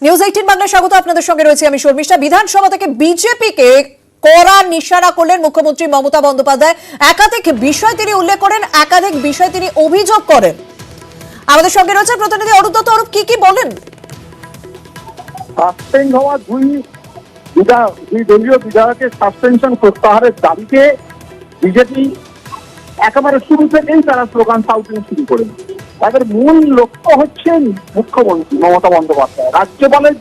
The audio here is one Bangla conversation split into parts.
নিউজ 18 বাংলায় স্বাগত। আপনাদের সঙ্গে রয়েছে আমি শর্মিষ্ঠা। বিধানসভা থেকে বিজেপিকে কড়া নিশানা করলেন মুখ্যমন্ত্রী মমতা বন্দ্যোপাধ্যায়। একাধিক বিষয় তিনি উল্লেখ করেন, একাধিক বিষয় তিনি অভিযোগ করেন। আমাদের সঙ্গে রয়েছে প্রতিনিধি অরূপ। অরূপ, কি বলেন? সাসপেন্ড হওয়া দুই দলীয় বিধায়কের সাসপেনশন প্রত্যাহারের দাবিতে বিজেপি একেবারে শুরু থেকেই তারা স্লোগান সাউটিং শুরু করেন। তাদের মূল লক্ষ্য হচ্ছেন মুখ্যমন্ত্রী মমতা বন্দ্যোপাধ্যায়। রাজ্যপালের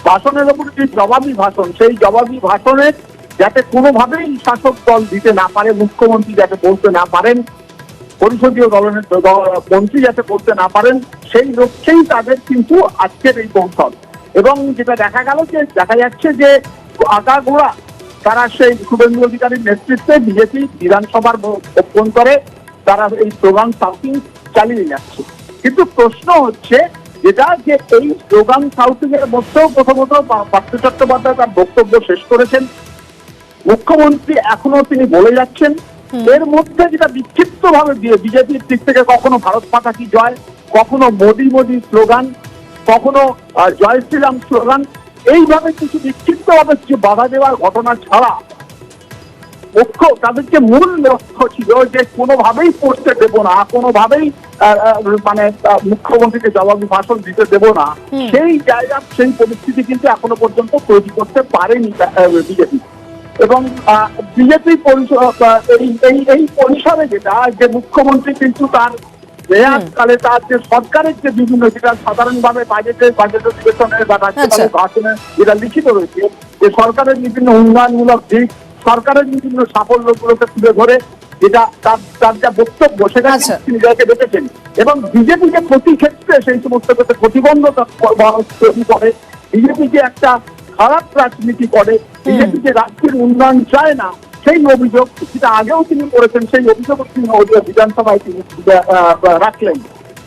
ভাষণের ওপর যে জবাবি ভাষণ, সেই জবাবি ভাষণের যাতে কোনোভাবেই শাসক দল দিতে না পারে, মুখ্যমন্ত্রী যাতে বলতে না পারেন, পরিষদীয় দলের মন্ত্রী যাতে করতে না পারেন, সেই লক্ষ্যেই তাদের কিন্তু আজকের এই কৌশল। এবং যেটা দেখা যাচ্ছে যে আগাগোড়া তারা সেই শুভেন্দু অধিকারীর নেতৃত্বে বিজেপি বিধানসভার অভ্যন্তরে তারা এই স্লোগান সাউটিং চালিয়ে যাচ্ছে। কিন্তু প্রশ্ন হচ্ছে যেটা যে এই স্লোগান সাউটিং এর মধ্যেও প্রথমত পার্থ চট্টোপাধ্যায় তার বক্তব্য শেষ করেছেন, মুখ্যমন্ত্রী এখনো তিনি বলে যাচ্ছেন। এর মধ্যে যেটা বিক্ষিপ্ত ভাবে বিজেপির দিক থেকে কখনো ভারত মাতা কি জয়, কখনো মোদি মোদি স্লোগান, কখনো জয় শ্রীরাম স্লোগান, এইভাবে কিছু বিক্ষিপ্ত ভাবে কিছু বাধা দেওয়ার ঘটনা ছাড়া তাদের যে মূল লক্ষ্য ছিল যে কোনোভাবেই পড়তে দেব না, কোনোভাবেই মানে মুখ্যমন্ত্রীকে জবাবি ভাষণ দিতে দেব না, সেই জায়গা সেই পরিস্থিতি কিন্তু এখনো পর্যন্ত তৈরি করতে পারেনি বিজেপি। এবং বিজেপি এই পরিসরে যেটা যে মুখ্যমন্ত্রী কিন্তু তার মেয়াদকালে তার যে সরকারের যে বিভিন্ন যেটা সাধারণভাবে বাজেট অধিবেশনের বা রাজ্যপালের ভাষণে যেটা লিখিত রয়েছে যে সরকারের বিভিন্ন উন্নয়নমূলক দিক, সরকারের বিভিন্ন সাফল্যগুলোকে তুলে ধরে যেটা তার যা বক্তব্য সেটা তিনি দেখেছেন। এবং বিজেপিকে প্রতি ক্ষেত্রে সেই সমস্ত প্রতিবন্ধকতা তৈরি করে, বিজেপিকে একটা খারাপ রাজনীতি করে, বিজেপি যে রাজ্যের উন্নয়ন চায় না, সেই অভিযোগ যেটা আগেও তিনি করেছেন, সেই অভিযোগ তিনি বিধানসভায় তিনি রাখলেন।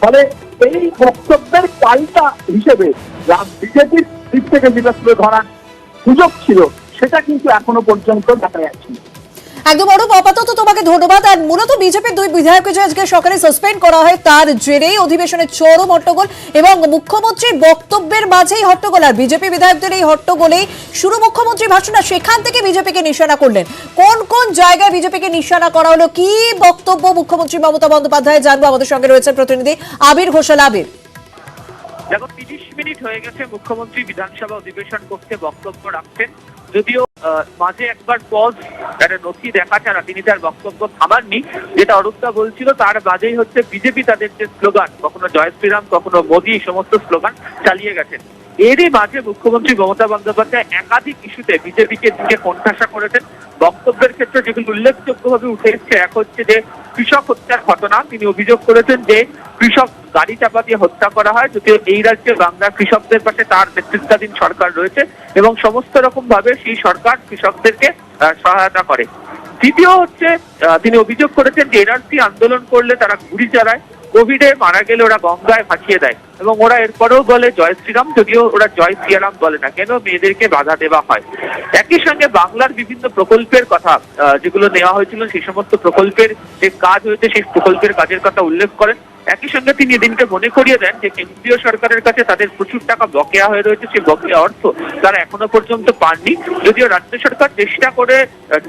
ফলে এই বক্তব্যের পাল্টা হিসেবে বিজেপির দিক থেকে যেটা তুলে ধরার সুযোগ ছিল সেটা কিন্তু এখনো পর্যন্ত দেখা যাচ্ছে। একদম অরূপ, আপাতত তোমাকে ধন্যবাদ। আর মূলত বিজেপির দুই বিধায়ককে যে আজকে সকালে সাসপেন্ড করা হয় তার জেরেই অধিবেশনের চরম হট্টগোল এবং মুখ্যমন্ত্রীর বক্তব্যের মাঝেই হট্টগোল। আর বিজেপি বিধায়কদের এই হট্টগোলেই শুরু মুখ্যমন্ত্রী ভাষণ, সেখান থেকে বিজেপিকে নিশানা করলেন। কোন কোন জায়গায় বিজেপিকে নিশানা করা হলো, কি বক্তব্য মুখ্যমন্ত্রী মমতা বন্দ্যোপাধ্যায়, জানবো। আমাদের সঙ্গে রয়েছে প্রতিনিধি আবির ঘোষাল। আবির, দেখো 30 মিনিট হয়ে গেছে মুখ্যমন্ত্রী বিধানসভা অধিবেশন করতে বক্তব্য রাখছেন। যদিও মাঝে একবার পজ একটা নথি দেখা ছাড়া তিনি তার বক্তব্য থামাননি। যেটা অরূপদা বলছিল তার বাদেই হচ্ছে বিজেপি তাদের যে স্লোগান, কখনো জয় শ্রীরাম কখনো মোদি, সমস্ত স্লোগান চালিয়ে গেছেন। এরই মাঝে মুখ্যমন্ত্রী মমতা বন্দ্যোপাধ্যায় একাধিক ইস্যুতে বিজেপিকে দিকে কোণঠাসা করেছেন। বক্তব্যের ক্ষেত্রে যেগুলো উল্লেখযোগ্যভাবে উঠে এসছে, এক হচ্ছে যে কৃষক হত্যার ঘটনা। তিনি অভিযোগ করেছেন যে কৃষক গাড়ি চাপা দিয়ে হত্যা করা হয়, যদিও এই রাজ্যে বাংলার কৃষকদের পাশে তার নেতৃত্বাধীন সরকার রয়েছে এবং সমস্ত রকম ভাবে সেই সরকার কৃষকদেরকে সহায়তা করে। দ্বিতীয় হচ্ছে তিনি অভিযোগ করেছেন যে এনআরসি আন্দোলন করলে তারা গুলি চালায়, কোভিডে মারা গেলে ওরা গঙ্গায় ভাসিয়ে দেয় এবং ওরা এরপরেও বলে জয় শ্রীরাম, যদিও ওরা জয় শ্রীরাম বলে না। কেন মেয়েদেরকে বাধা দেওয়া হয়? একই সঙ্গে বাংলার বিভিন্ন প্রকল্পের কথা যেগুলো নেওয়া হয়েছিল, সেই সমস্ত প্রকল্পের যে কাজ হয়েছে সেই প্রকল্পের কাজের কথা উল্লেখ করেন। একই সঙ্গে তিনি এদিনকে মনে করিয়ে দেন যে কেন্দ্রীয় সরকারের কাছে তাদের প্রচুর টাকা বকেয়া হয়ে রয়েছে, সেই বকেয়া অর্থ তারা এখনো পর্যন্ত পাননি। যদিও রাজ্য সরকার চেষ্টা করে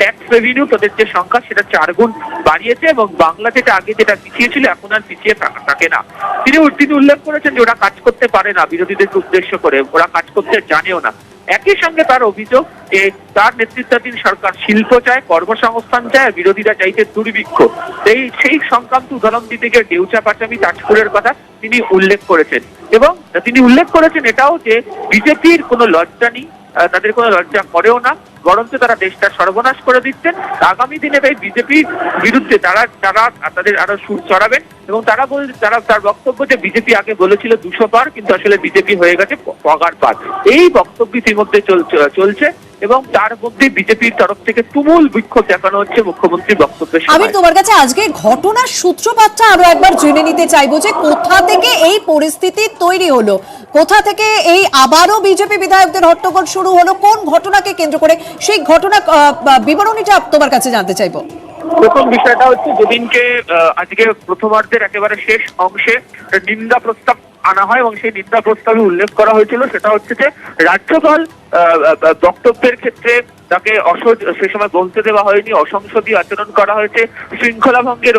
ট্যাক্স রেভিনিউ তাদের যে সংখ্যা সেটা 4 গুণ বাড়িয়েছে এবং বাংলা যেটা আগে যেটা পিছিয়ে ছিল এখন আর পিছিয়ে থাকে না। তিনি উল্লেখ করেছেন যে ওরা কাজ করতে পারে না, বিরোধীদেরকে উদ্দেশ্য করে ওরা কাজ করতে জানেও না। একই সঙ্গে তার অভিযোগ যে তার নেতৃত্বাধীন সরকার শিল্প চায়, কর্মসংস্থান চায়, বিরোধীরা চাইছে দুর্ভিক্ষ। সেই সংক্রান্ত উদাহরণ দিতে গিয়ে ডেউচা পাচামি তাজপুরের কথা তিনি উল্লেখ করেছেন। এবং তিনি উল্লেখ করেছেন এটাও যে বিজেপির কোনো লজ্জা নেই, তাদের কোনো লজ্জা করেও না, বরঞ্চ তারা দেশটা সর্বনাশ করে দিচ্ছেন। আগামী দিনে এই বিজেপির বিরুদ্ধে তারা তাদের আরো সুর চড়াবেন এবং তার বক্তব্য যে বিজেপি আগে বলেছিল 200 পার, কিন্তু আসলে বিজেপি হয়ে গেছে পগার পার। এই বক্তব্য ইতিমধ্যে চলছে এবং তার মধ্যে বিজেপির তরফ থেকে তুমুল বিক্ষোভ দেখানো হচ্ছে মুখ্যমন্ত্রীর বক্তব্যের সময়। আমি তোমার কাছে আজকে ঘটনার সূত্রপাতটা আরো একবার জেনে নিতে চাইবো যে কোথা থেকে এই পরিস্থিতি তৈরি হলো, কোথা থেকে এই আবারও বিজেপি বিধায়কদের হট্টগোল শুরু হলো, কোন ঘটনাকে কেন্দ্র করে, সেই ঘটনা বিবরণীটা তোমার কাছে জানতে চাইবো। প্রথম বিষয়টা হচ্ছে যেদিনকে আজকে প্রথমার্ধের একেবারে শেষ অংশে নিন্দা প্রস্তাব আনা হয় এবং সেই নিন্দা প্রস্তাবে উল্লেখ করা হয়েছিল সেটা হচ্ছে যে রাজ্যপাল বক্তব্যের ক্ষেত্রে তাকে সে সময় বলতে দেওয়া হয়নি, অসংসদীয় আচরণ করা হয়েছে, শৃঙ্খলা ভঙ্গের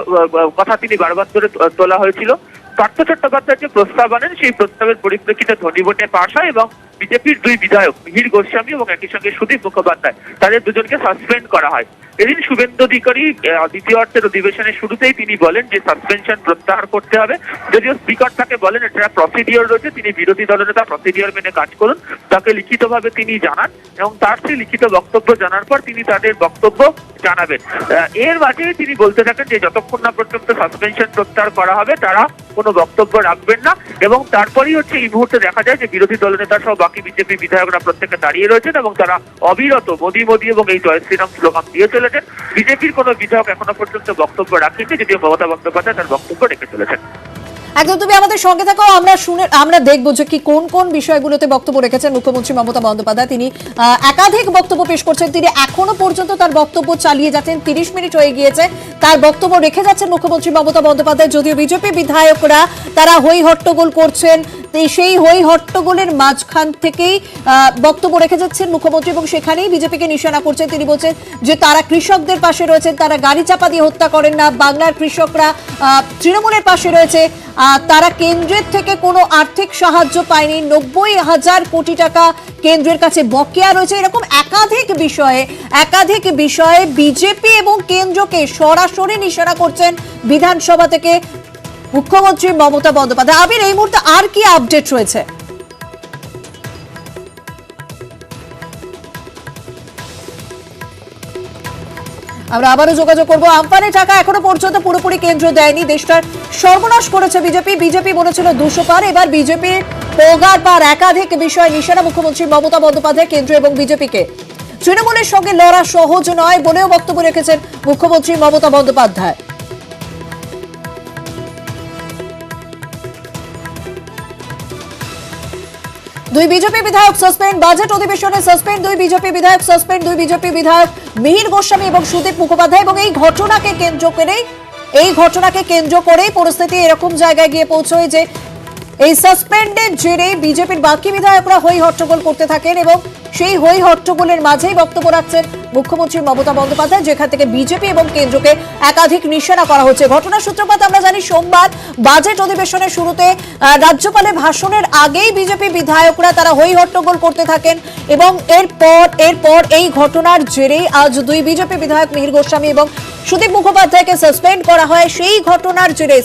কথা তিনি বারবার ধরে তোলা হয়েছিল। পার্থ চট্টোপাধ্যায় যে প্রস্তাব আনেন সেই প্রস্তাবের পরিপ্রেক্ষিতে ধ্বনি ভোটে পাশ হয় এবং বিজেপির দুই বিধায়ক মিহির গোস্বামী এবং একই সঙ্গে সুদীপ মুখোপাধ্যায় তাদের দুজনকে সাসপেন্ড করা হয়। এদিন শুভেন্দু অধিকারী দ্বিতীয়ার্ধের অধিবেশনের শুরুতেই তিনি বলেন যে সাসপেনশন প্রত্যাহার করতে হবে, যদিও স্পিকার তাকে বলেন এটা প্রসিডিওর রয়েছে, তিনি বিরোধী দলনেতা প্রসিডিওর মেনে কাজ করুন, তাকে লিখিতভাবে তিনি জানান এবং তার সেই লিখিত বক্তব্য জানার পর তিনি তাদের বক্তব্য জানাবেন। এর মাঝে তিনি বলতে থাকেন যে যতক্ষণ না পর্যন্ত সাসপেনশন প্রত্যাহার করা হবে তারা কোনো বক্তব্য রাখবেন না এবং তারপরেই হচ্ছে এই মুহূর্তে দেখা যায় যে বিরোধী দলনেতা সহ বাকি বিজেপি বিধায়করা প্রত্যেকে দাঁড়িয়ে রয়েছেন এবং তারা অবিরত মোদি মোদি এবং এই জয় শ্রীরাম স্লোগান দিয়ে চলেছেন। বিজেপির কোনো বিধায়ক এখনো পর্যন্ত বক্তব্য রাখেনি, যদিও মমতা বন্দ্যোপাধ্যায় তার বক্তব্য রেখে চলেছেন। একদম, তুমি আমাদের সঙ্গে থাকো, আমরা দেখবো যে কি কোন কোন বিষয়গুলোতে বক্তব্য রেখেছেন মুখ্যমন্ত্রী মমতা বন্দ্যোপাধ্যায়। তিনি একাধিক বক্তব্য পেশ করছেন, তিনি এখনো পর্যন্ত তার বক্তব্য চালিয়ে যাচ্ছেন, 30 মিনিট হয়ে গিয়েছে তার বক্তব্য রেখে যাচ্ছেন মুখ্যমন্ত্রী মমতা বন্দ্যোপাধ্যায়। যদিও বিজেপি বিধায়করা তারা হই হট্টগোল করছেন, সেই হই হট্টগোলের মাঝখান থেকেই বক্তব্য রেখে যাচ্ছেন মুখ্যমন্ত্রী এবং সেখানেই বিজেপিকে নিশানা করছেন। তিনি বলছেন যে তারা কৃষকদের পাশে রয়েছেন, তারা গাড়ি চাপা দিয়ে হত্যা করেন না, বাংলার কৃষকরা তৃণমূলের পাশে রয়েছে, তারা কেন্দ্রের থেকে কোনো আর্থিক সাহায্য পায়নি, 90,000 কোটি টাকা কেন্দ্রের কাছে বকেয়া রয়েছে। এরকম একাধিক বিষয়ে বিজেপি এবং কেন্দ্রকে সরাসরি নিশানা করছেন বিধানসভা থেকে মুখ্যমন্ত্রী মমতা বন্দ্যোপাধ্যায়। আবির, এই মুহূর্তে আর কি আপডেট রয়েছে? আমরা আবারও যোগাযোগ করবো। আমফানের টাকা এখনো পর্যন্ত পুরোপুরি কেন্দ্র দেয়নি, দেশটার সর্বনাশ করেছে বিজেপি বলেছিল 200 পার, এবার বিজেপি পগার পার। একাধিক বিষয় নিশানা মুখ্যমন্ত্রী মমতা বন্দ্যোপাধ্যায় কেন্দ্র এবং বিজেপিকে। তৃণমূলের সঙ্গে লড়া সহজ নয় বলেও বক্তব্য রেখেছেন মুখ্যমন্ত্রী মমতা বন্দ্যোপাধ্যায়। দুই বিজেপি বিধায়ক সাসপেন্ড, বাজেট অধিবেশনে সাসপেন্ড দুই বিজেপি বিধায়ক, মিহির গোস্বামী এবং সুদীপ মুখোপাধ্যায়। এবং এই ঘটনাকে কেন্দ্র করে পরিস্থিতি এরকম জায়গায় গিয়ে পৌঁছয় যে এই সাসপেন্ডের জেরে বিজেপির বাকি বিধায়করা হই হট্টগোল করতে থাকেন এবং সেই হই হট্টগোলের মাঝেই বক্তব্য রাখছেন মুখ্যমন্ত্রী মমতা বন্দ্যোপাধ্যায়, যেখান থেকে বিজেপি এবং কেন্দ্রকে একাধিক নিশানা করা হচ্ছে। ঘটনার সূত্রপাত আমরা জানি সোমবার বাজেট অধিবেশনের শুরুতে রাজ্যপালের ভাষণের আগেই বিজেপি বিধায়করা তারা হই হট্টগোল করতে থাকেন এবং এরপর এই ঘটনার জেরেই আজ দুই বিজেপি বিধায়ক মিহির গোস্বামী এবং সুদীপ মুখোপাধ্যায়কে সাসপেন্ড করা হয়। সেই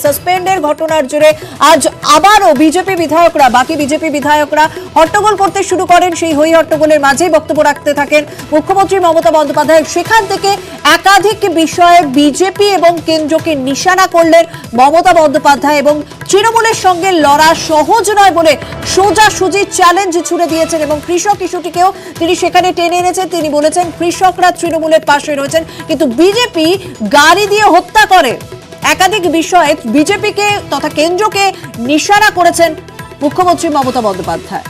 সাসপেন্ডের ঘটনার জেরে আজ আবারও বাকি বিজেপি বিধায়করা হট্টগোল করতে শুরু করেন। সেই হই হট্টগোলের মাঝেই বক্তব্য রাখতে থাকেন মুখ্যমন্ত্রী মমতা বন্দ্যোপাধ্যায়। সেখান থেকে একাধিক বিষয়ে বিজেপি এবং কেন্দ্রকে নিশানা করলেন মমতা বন্দ্যোপাধ্যায় এবং তৃণমূলের সঙ্গে লড়া সহজ নয় বলে সোজাসুজি চ্যালেঞ্জ ছুড়ে দিয়েছেন এবং কৃষক ইস্যুটিকেও তিনি সেখানে টেনে এনেছেন। তিনি বলেছেন কৃষকরা তৃণমূলের পাশে রয়েছেন, কিন্তু বিজেপি গাড়ি দিয়ে হত্যা করে। একাধিক বিষয়ে বিজেপিকে তথা কেন্দ্রকে নিশানা করেছেন মুখ্যমন্ত্রী মমতা বন্দ্যোপাধ্যায়।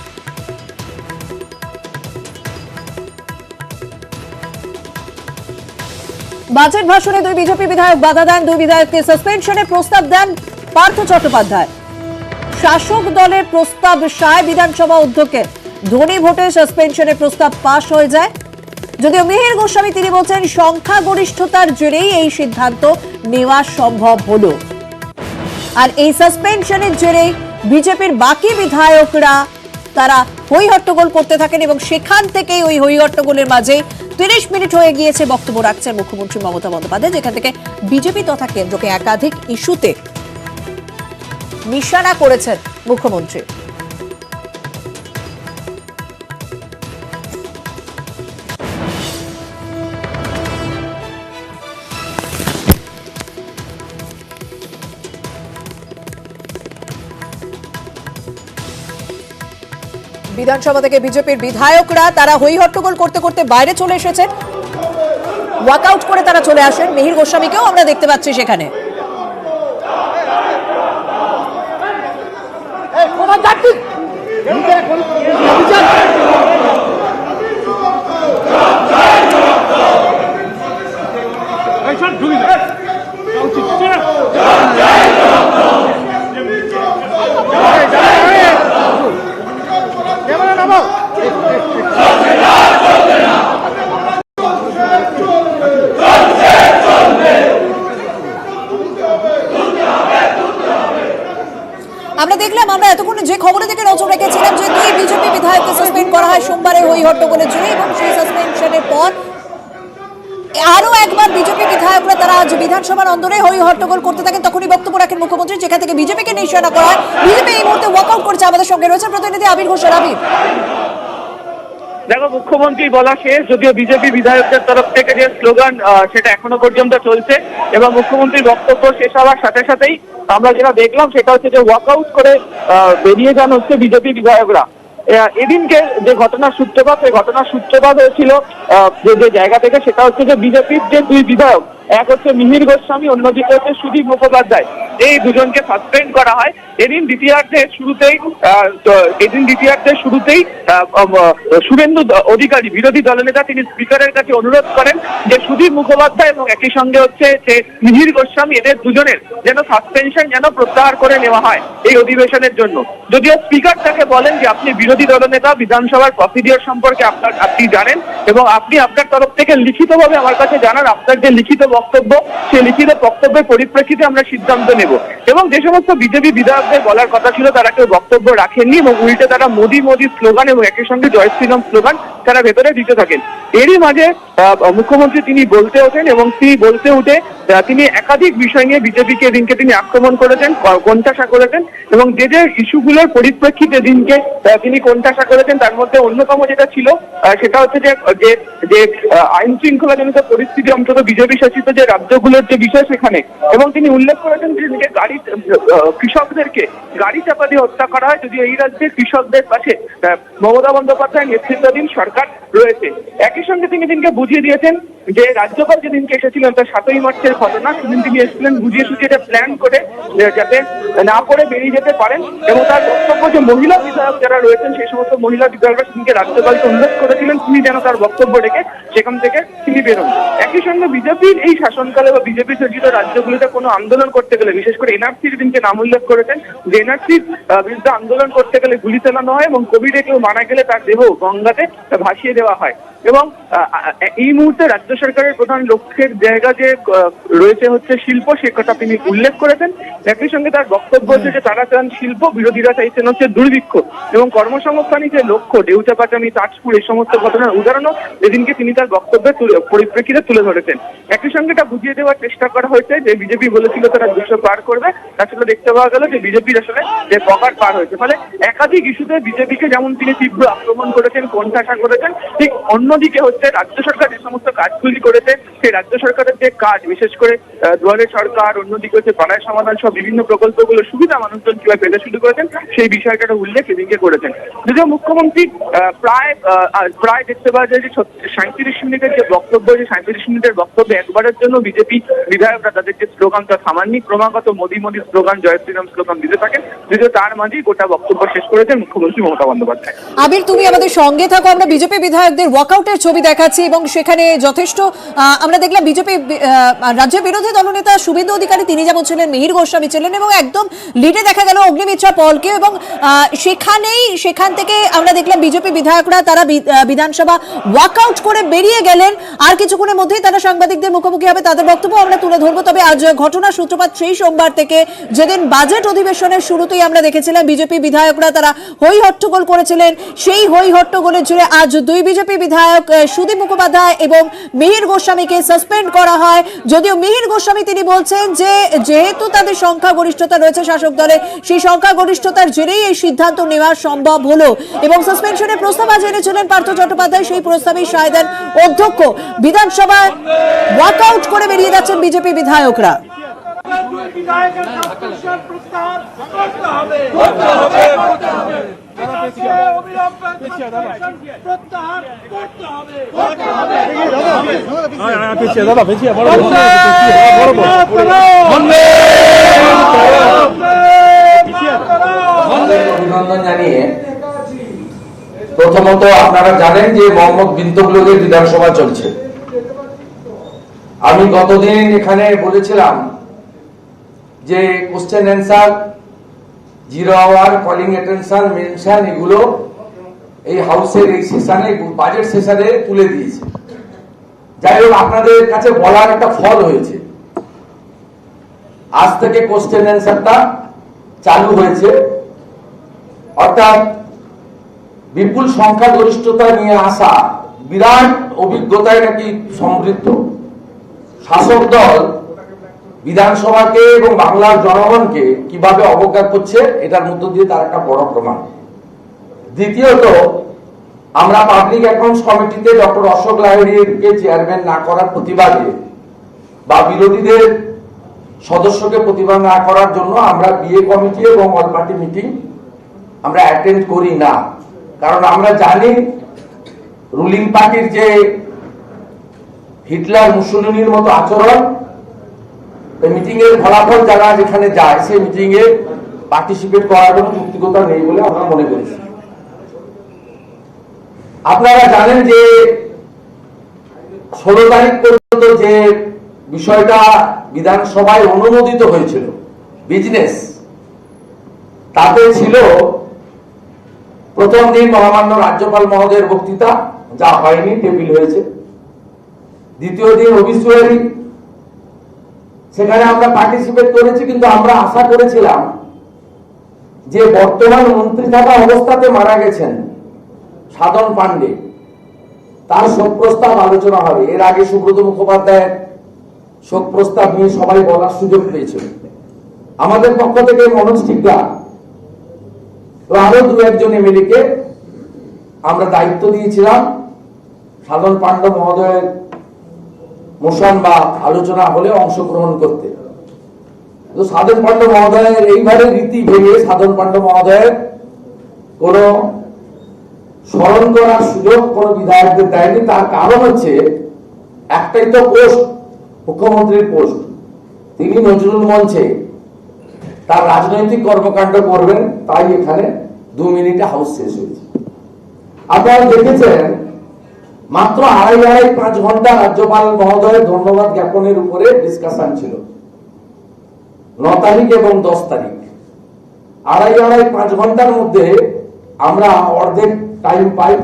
বাজেট ভাষণে দুই বিজেপি বিধায়ক বাধা দেন, দুই বিধায়ককে সাসপেনশনের প্রস্তাব দেন পার্থ চট্টোপাধ্যায়। শাসক দলের প্রস্তাব সায় বিধানসভা অধ্যক্ষের, ধ্বনি ভোটে সাসপেনশনের প্রস্তাব পাশ হয়ে যায়। যদিও মিহির গোস্বামী তিনি বলছেন সংখ্যাগরিষ্ঠতার জেরেই এই সিদ্ধান্ত নেওয়া সম্ভব হলো। আর এই সাসপেনশনের জেরেই বিজেপির বাকি বিধায়করা তারা হই হট্টগোল করতে থাকেন এবং সেখান থেকেই ওই হই হট্টগোলের মাঝে 30 মিনিট হয়ে গিয়েছে বক্তব্য রাখছেন মুখ্যমন্ত্রী মমতা বন্দ্যোপাধ্যায়, যেখান থেকে বিজেপি তথা কেন্দ্রকে একাধিক ইস্যুতে নিশানা করেছেন মুখ্যমন্ত্রী। বিধানসভা থেকে বিজেপির বিধায়করা তারা হই হট্টগোল করতে করতে বাইরে চলে এসেছেন, ওয়াকআউট করে তারা চলে আসেন। মিহির গোস্বামীকেও আমরা দেখতে পাচ্ছি সেখানে। আমরা দেখলাম, আমরা এতক্ষণ যে খবরের দিকে নজর রেখেছিলাম যে দুই বিজেপি বিধায়ককে সাসপেন্ড করা হয় সোমবারে হই হট্টগোলের জন্য, এবং সেই সাসপেনশনের পর আরো একবার বিজেপি বিধায়করা তারা আজ বিধানসভার অন্দরে হই হট্টগোল করতে থাকেন। তখনই বক্তব্য রাখেন মুখ্যমন্ত্রী, যেখান থেকে বিজেপিকে নিশানা করা হয়। বিজেপি এই মুহূর্তে ওয়াকআউট করছে। আমাদের সঙ্গে রয়েছে প্রতিনিধি আবির ঘোষ। আবির, দেখো, মুখ্যমন্ত্রী বলা শেষ, যদিও বিজেপি বিধায়কদের তরফ থেকে যে স্লোগান সেটা এখনো পর্যন্ত চলছে, এবং মুখ্যমন্ত্রীর বক্তব্য শেষ হওয়ার সাথে সাথেই আমরা যেটা দেখলাম সেটা হচ্ছে যে ওয়াকআউট করে বেরিয়ে যান হচ্ছে বিজেপি বিধায়করা। এদিনকে যে ঘটনার সূত্রপাত, সেই ঘটনার সূত্রপাত হয়েছিল যে জায়গা থেকে, সেটা হচ্ছে যে বিজেপির যে দুই বিধায়ক, এক হচ্ছে মিহির গোস্বামী, অন্যদিকে হচ্ছে সুদীপ মুখোপাধ্যায়, এই দুজনকে সাসপেন্ড করা হয়। এদিন দ্বিতীয়ার্ধের শুরুতেই শুভেন্দু অধিকারী, বিরোধী দলনেতা, তিনি স্পিকারের কাছে অনুরোধ করেন যে সুদীপ মুখোপাধ্যায় এবং একই সঙ্গে হচ্ছে যে মিহির গোস্বামী, এদের দুজনের যেন সাসপেনশন যেন প্রত্যাহার করে নেওয়া হয় এই অধিবেশনের জন্য। যদিও স্পিকার তাকে বলেন যে আপনি বিরোধী দলনেতা, বিধানসভার প্রসিডিওর সম্পর্কে আপনি জানেন, এবং আপনি আপনার তরফ থেকে লিখিতভাবে আমার কাছে জানান আপনার যে লিখিত বক্তব্য, সেই লিখিত বক্তব্যের পরিপ্রেক্ষিতে আমরা সিদ্ধান্ত নেব। এবং যে সমস্ত বিজেপি বিধায়কদের বলার কথা ছিল তারা কেউ বক্তব্য রাখেননি, এবং উল্টে তারা মোদি মোদি স্লোগান এবং একই সঙ্গে জয় শ্রীরাম স্লোগান তারা ভেতরে দিতে থাকেন। এরই মাঝে মুখ্যমন্ত্রী তিনি বলতে ওঠেন, এবং তিনি বলতে উঠে তিনি একাধিক বিষয় নিয়ে বিজেপিকে এদিনকে তিনি আক্রমণ করেছেন, কোণঠাসা করেছেন, এবং যে যে ইস্যুগুলোর পরিপ্রেক্ষিতে দিনকে তিনি কোণঠাসা করেছেন তার মধ্যে অন্যতম যেটা ছিল সেটা হচ্ছে যে আইন শৃঙ্খলা জনিত পরিস্থিতি, অন্তত বিজেপি শাসিত যে রাজ্যগুলোর যে বিষয় সেখানে, এবং তিনি উল্লেখ করেছেন যে কৃষকদেরকে গাড়ি চাপা দিয়ে হত্যা করা হয়, যদিও এই রাজ্যের কৃষকদের পাশে মমতা বন্দ্যোপাধ্যায় নেতৃত্বাধীন সরকার রয়েছে। একই সঙ্গে তিনি দিনকে বুঝিয়ে দিয়েছেন যে রাজ্যপাল যেদিনকে এসেছিলেন, তার 7ই মার্চের ঘটনা, সেদিন তিনি এসেছিলেন বুঝিয়ে সুঝিয়ে এটা প্ল্যান করে যাতে না করে বেরিয়ে যেতে পারেন, এবং তার বক্তব্য যে মহিলা বিধায়ক যারা রয়েছেন সেই সমস্ত মহিলা বিধায়করা সেদিনকে রাজ্যপালকে অনুরোধ করেছিলেন তিনি যেন তার বক্তব্য রেখে সেখান থেকে তিনি বেরোন। একই সঙ্গে বিজেপির এই শাসনকালে বা বিজেপি শাসিত রাজ্যগুলিতে কোনো আন্দোলন করতে গেলে, বিশেষ করে এনআরসির দিনকে নাম উল্লেখ করেছেন যে এনআরসির বিরুদ্ধে আন্দোলন করতে গেলে গুলি চালানো হয়, এবং কোভিডে কেউ মারা গেলে তার দেহ গঙ্গাতে ভাসিয়ে দেওয়া হয়। এবং এই মুহূর্তে রাজ্য সরকারের প্রধান লক্ষ্যের জায়গা যে রয়েছে হচ্ছে শিল্প, সে কথা তিনি উল্লেখ করেছেন। একই সঙ্গে তার বক্তব্য হচ্ছে যে তারা চান শিল্প, বিরোধীরা চাইছেন হচ্ছে দুর্ভিক্ষ, এবং কর্মসংস্থানই যে লক্ষ্য, ডেউচাপাচানি, তাজপুর, এই সমস্ত ঘটনার উদাহরণও যেদিনকে তিনি তার বক্তব্যের পরিপ্রেক্ষিতে তুলে ধরেছেন। একই সঙ্গে এটা বুঝিয়ে দেওয়ার চেষ্টা করা হয়েছে যে বিজেপি বলেছিল তারা 200 পার করবে, আসলে দেখতে পাওয়া গেল যে বিজেপির আসলে যে পকার পার হয়েছে। ফলে একাধিক ইস্যুতে বিজেপিকে যেমন তিনি তীব্র আক্রমণ করেছেন, কোণঠাসা করেছেন, ঠিক অন্যদিকে হচ্ছে রাজ্য সরকার যে সমস্ত কাজগুলি করেছে, সেই রাজ্য সরকারের যে কাজ, বিশেষ করে দুয়ারে সরকার, অন্যদিকে হচ্ছে পাড়ায় সমাধান সহ বিভিন্ন প্রকল্পগুলো সুবিধা মানুষজন কিভাবে পেতে শুরু করেছেন সেই বিষয়টা উল্লেখ এদিকে করেছেন। যদিও মুখ্যমন্ত্রী প্রায় দেখতে পাওয়া যায় যে 37 মিনিটের যে বক্তব্য, যে 37 মিনিটের বক্তব্যে একবারের জন্য বিজেপি বিধায়করা তাদের যে স্লোগান তা সামান্যিক ক্রমাগত মোদি মোদি স্লোগান, জয় শ্রীরাম স্লোগান দিতে থাকেন, যদিও তার মাঝেই গোটা বক্তব্য শেষ করেছেন মুখ্যমন্ত্রী মমতা বন্দ্যোপাধ্যায়। আবির, তুমি আমাদের সঙ্গে থাকো। আমরা বিজেপি বিধায়কদের ওয়াকআউটের ছবি দেখাচ্ছি, এবং সেখানে যথেষ্ট আমরা দেখলাম বিজেপি রাজ্যের বিরোধী দলনেতা শুভেন্দু অধিকারী তিনি যেমন ছিলেন, মিহির গোস্বামী ছিলেন, এবং একদম লিডে দেখা গেল অগ্নিমিত্রা পলকে, এবং সেখান থেকে আমরা দেখলাম বিজেপি বিধায়করা তারা বিধানসভা ওয়াকআউট করে বেরিয়ে গেলেন। আর কিছুক্ষণের মধ্যেই তারা সাংবাদিকদের মুখোমুখি হবে, তাদের বক্তব্য আমরা তুলে ধরবো। তবে আজ ঘটনার সূত্রপাত সেই সোমবার থেকে, যেদিন বাজেট অধিবেশনের শুরুতেই আমরা দেখেছিলাম বিজেপি বিধায়করা তারা হই হট্টগোল করেছিলেন। সেই হই হট্টগোলের জুড়ে আজ দুই বিজেপি বিধায়ক সুদীপ মুখোপাধ্যায় এবং মিহির গোস্বামীকে সাসপেন্ড করা হয়। যদিও মিহির গোস্বামী তিনি বলছেন যে যেহেতু তাদের সংখ্যাগরিষ্ঠতা রয়েছে শাসক দলে, সেই সংখ্যাগরিষ্ঠতার জেরেই এই সিদ্ধান্ত নেওয়া সম্ভব হলো, এবং সাসপেনশনের প্রস্তাব আজ এনেছিলেন পার্থ চট্টোপাধ্যায়। সেই প্রস্তাবেই সায় দেন অধ্যক্ষ। বিধানসভায় ওয়াকআউট করে বেরিয়ে যাচ্ছেন বিজেপি বিধায়করা। অভিনন্দন জানিয়ে প্রথমত আপনারা জানেন যে মোহাম্মদ বিন তুগলকের বিধানসভা চলছে। আমি গতদিন এখানে বলেছিলাম যে question answer, zero hour, calling attention, mention, এগুলো এই হাউসের এই সেশনে, বাজেট সেশনে তুলে দিয়েছে। যাই হোক, আপনাদের কাছে বলার একটা ফল হয়েছে। আজ থেকে কোশ্চেন অ্যান্সারটা চালু হয়েছে, অর্থাৎ বিপুল সংখ্যাগরিষ্ঠতা নিয়ে আসা বিরাট অভিজ্ঞতায় নাকি সমৃদ্ধ শাসক দল বিধানসভাকে এবং বাংলার জনগণকে কিভাবে অবজ্ঞা করছে, এটার মধ্য দিয়ে তার একটা বড় প্রমাণ। দ্বিতীয়ত, আমরা পাবলিক অ্যাকাউন্টস কমিটিতে ডক্টর অশোক লাহিড়ীকে চেয়ারম্যান না করার প্রতিবাদে বা বিরোধীদের সদস্যকে প্রতিবাদ না করার জন্য আমরা বিএ কমিটি এবং অল পার্টি মিটিং আমরা অ্যাটেন্ড করি না। কারণ আমরা জানি রুলিং পার্টির যে হিটলার মুসোলিনির মতো আচরণ, মিটিং এর ফলাফল যারা যেখানে যায় সেই মিটিং এ পার্টিসিপেট করার কোনো যৌক্তিকতা নেই বলে আমরা মনে করেছি। আপনারা জানেন যে 16 তারিখ পর্যন্ত যে বিষয়টা বিধানসভায় অনুমোদিত হয়েছিল বিজনেস, তাতে ছিল প্রথম দিন মহামান্য রাজ্যপাল মহোদয়ের বক্তৃতা, যা হয়নি, টেবিল হয়েছে। দ্বিতীয় দিন অবিসুয়ারি, সেখানে আমরা পার্টিসিপেট করেছি, কিন্তু আমরা আশা করেছিলাম যে বর্তমান মন্ত্রী থাকা অবস্থাতে মারা গেছেন সাধন পান্ডে, তার শোক প্রস্তাব আলোচনা হবে। এর আগে সুব্রত মুখোপাধ্যায়ের শোক প্রস্তাব নিয়ে সবাই বলার সুযোগ পেয়েছিল। আমাদের পক্ষ থেকে মনোজ টিকা তো আরো 2-1 এমএলএকে আমরা দায়িত্ব দিয়েছিলাম সাধন পান্ডে মহোদয়ের মোশন বা আলোচনা হলে অংশগ্রহণ করতে। তো সাধন পান্ডে মহোদয়ের এইবারে রীতি ভেঙে সাধন পান্ডে মহোদয়ের কোন স্মরণ করার সুযোগ কোন বিধায়কদের দেয়নি। তার কারণ হচ্ছে একটাই তো পোস্ট, মুখ্যমন্ত্রীর পোস্ট। তিনি নজরুল মঞ্চে তার রাজনৈতিক কর্মকাণ্ড করবেন, তাই এখানে 2 মিনিটে হাউস শেষ হয়েছে। আপনারা দেখেছেন মাত্র 2.5 ঘন্টা রাজ্যপাল মহোদয়ের ধন্যবাদ জ্ঞাপনের উপরে ডিসকাশন ছিল। 9 তারিখ এবং 10 তারিখ 2.5 ঘন্টার মধ্যে আমরা অর্ধেক টাইম পাই।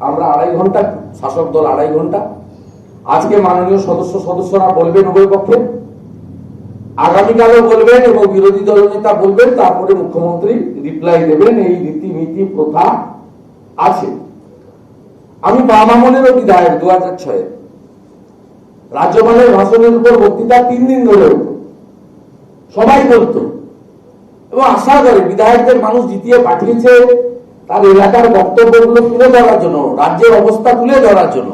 আমরা 2.5 ঘন্টা, শাসক দল 2.5 ঘন্টা। আজকে মাননীয় সদস্যরা বলবেন উভয় পক্ষে, আগামীকালও বলবেন এবং বিরোধী দলনেতা বলবেন, তারপরে মুখ্যমন্ত্রী রিপ্লাই দেবেন। এই রীতিনীতি প্রথা আছে। আমি বামামলেরও বিধায়ক 2006 রাজ্যপালের ভাষণের উপর বক্তৃতা 3 দিন ধরে হতো, সবাই বলতো এবং আশা করে বিধায়কদের মানুষ জিতিয়ে পাঠিয়েছে তার এলাকার বক্তব্যগুলো তুলে ধরার জন্য, রাজ্যের অবস্থা তুলে ধরার জন্য।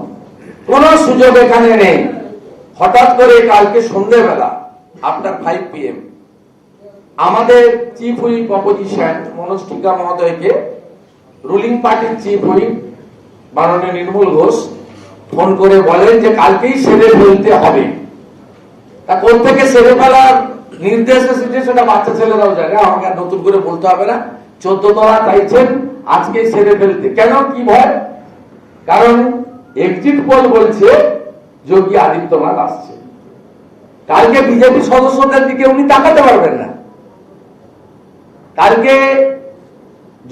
কোন সুযোগ এখানে নেই। হঠাৎ করে কালকে সন্ধ্যেবেলা আফটার 5 PM আমাদের চিফ হুইপ অপোজিশন মনোজ টিকা মহোদয়কে রুলিং পার্টির চিফ হুইপ মাননীয় নির্মল ঘোষ ফোন করে বলেন যে কালকেই সেরে ফেলতে হবে। তা কোন থেকে সেরে ফেলার নির্দেশ এসেছে সেটা বাচ্চা ছেলেরাও জানে, আমাকে আর নতুন করে বলতে হবে না। 14 তলা চাইছেন আজকে সেরে ফেলতে। কেন, কি ভয়? কারণ এক্সিট পোল বলছে যোগী আদিত্যনাথ আসছে। কালকে বিজেপি সদস্যদের দিকে উনি তাকাতে পারবেন না। কালকে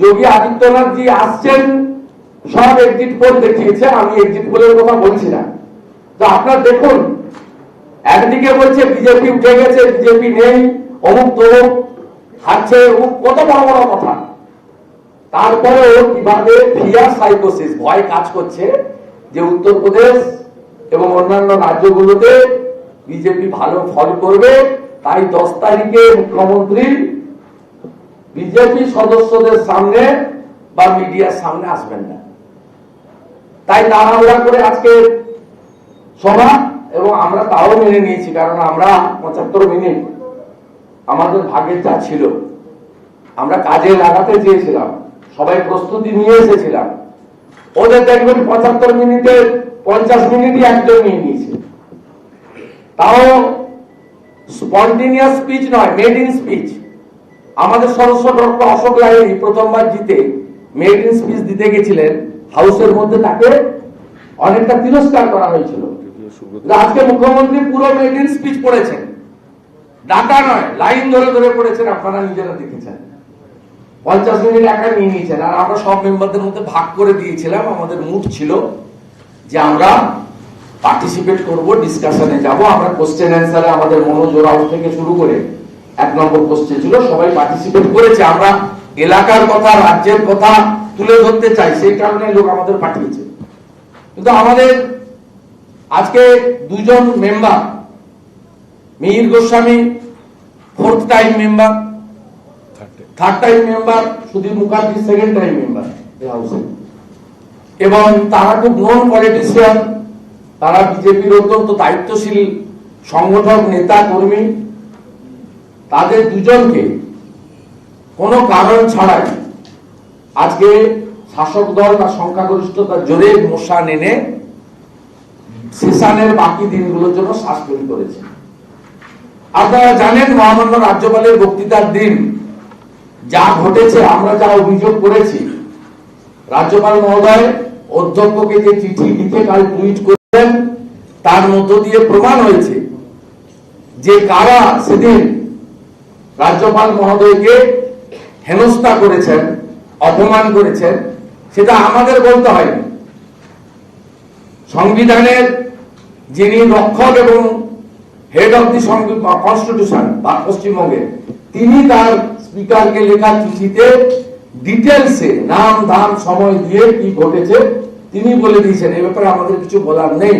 যোগী আদিত্যনাথ জি আসছেন, সব এক্সিট পোল দেখিয়েছে। আমি এক্সিট পোলের কথা বলছি না। তো আপনারা দেখুন, একদিকে বলছে বিজেপি উঠে গেছে, বিজেপি নেই, অমুক তমুক হারছে, অমুক কত বড় বড় কথা। তারপরেও কিভাবে ফিয়ার সাইকোসিস, ভয় কাজ করছে যে উত্তরপ্রদেশ এবং অন্যান্য রাজ্যগুলোতে বিজেপি ভালো ফল করবে, তাই 10 তারিখে মুখ্যমন্ত্রী বিজেপি সদস্যদের সামনে বা মিডিয়ার সামনে আসবেন না। তাই তাড়াহুড়া করে আজকে সভা, এবং আমরা তাও মেনে নিয়েছি, কারণ আমরা 75 মিনিট আমাদের ভাগের যা ছিল আমরা কাজে লাগাতে চেয়েছিলাম, সবাই প্রস্তুতি নিয়ে এসেছিলাম। ওদের দেখবেন 75 মিনিটের 50 মিনিটই একজন নিয়ে নিয়েছে, তাও স্পন্টেনিয়াস স্পিচ নয়, মেড ইন স্পিচ। আমাদের সদস্য ডক্টর অশোক লাহিড়ী প্রথমবার জিতে মেড ইন স্পিচ দিতে গেছিলেন হাউসের মধ্যে, তাকে অনেকটা তিরস্কার করা হয়েছিল। আজকে মুখ্যমন্ত্রী পুরো মেড ইন স্পিচ পড়েছেন, ডাটা নয়, লাইন ধরে ধরে পড়েছেন, আপনারা নিজেরা দেখেছেন। 50 মিনিট একা নিয়ে নিয়েছেন, আর আমরা সব মেম্বারদের মধ্যে ভাগ করে দিয়েছিলাম। আমাদের মুড ছিল যে আমরা পার্টিসিপেট করব, ডিসকাশনে যাব। আমরা কোশ্চেন অ্যান্সারে আমাদের মনোযোগ আউট থেকে শুরু করে 1 নম্বর কোশ্চেন ছিল, সবাই পার্টিসিপেট করেছে। আমরা এলাকার কথা, রাজ্যের কথা তুলে ধরতে চাই, সেই কারণে লোক আমাদের পাঠিয়েছে। কিন্তু আমাদের আজকে 2 জন member, Mihir Goswami 4th time member, 3rd time member Sudhir Mukherjee 2nd time member এই হাউসে, এবং তারা খুব নন পলিটিশিয়ান, তারা বিজেপির অত্যন্ত দায়িত্বশীল সংগঠক, নেতা, কর্মী। তাদের 2 জনকে কোনো কারণ ছাড়াই আজকে শাসক দল বা সংখ্যাগরিষ্ঠতার জোরে মোশন এনে সেশনের বাকি দিনগুলোর জন্য সাসপেন্ড করেছে। আপনারা জানেন মহামান্য রাজ্যপালের বক্তৃতার দিন যা ঘটেছে, আমরা যা অভিযোগ করেছি, রাজ্যপাল মহোদয় অধ্যক্ষকে যে চিঠি লিখে কাল টুইট করেন, তার মধ্য দিয়ে প্রমাণ হয়েছে যে কারা সেদিন রাজ্যপাল মহোদয়কে হেনস্থা করেছেন, অপমান করেছেন, সেটা আমাদের বলতে হয়নি। সংবিধানের যিনি রক্ষক এবং হেড অফ দি কনস্টিটিউশন বা পশ্চিমবঙ্গের, তিনি তার স্পিকারকে লেখা চিঠিতে ডিটেলসে নাম ধাম সময় দিয়ে কি ঘটেছে তিনি বলে দিয়েছেন। এ ব্যাপারে আমাদের কিছু বলার নেই।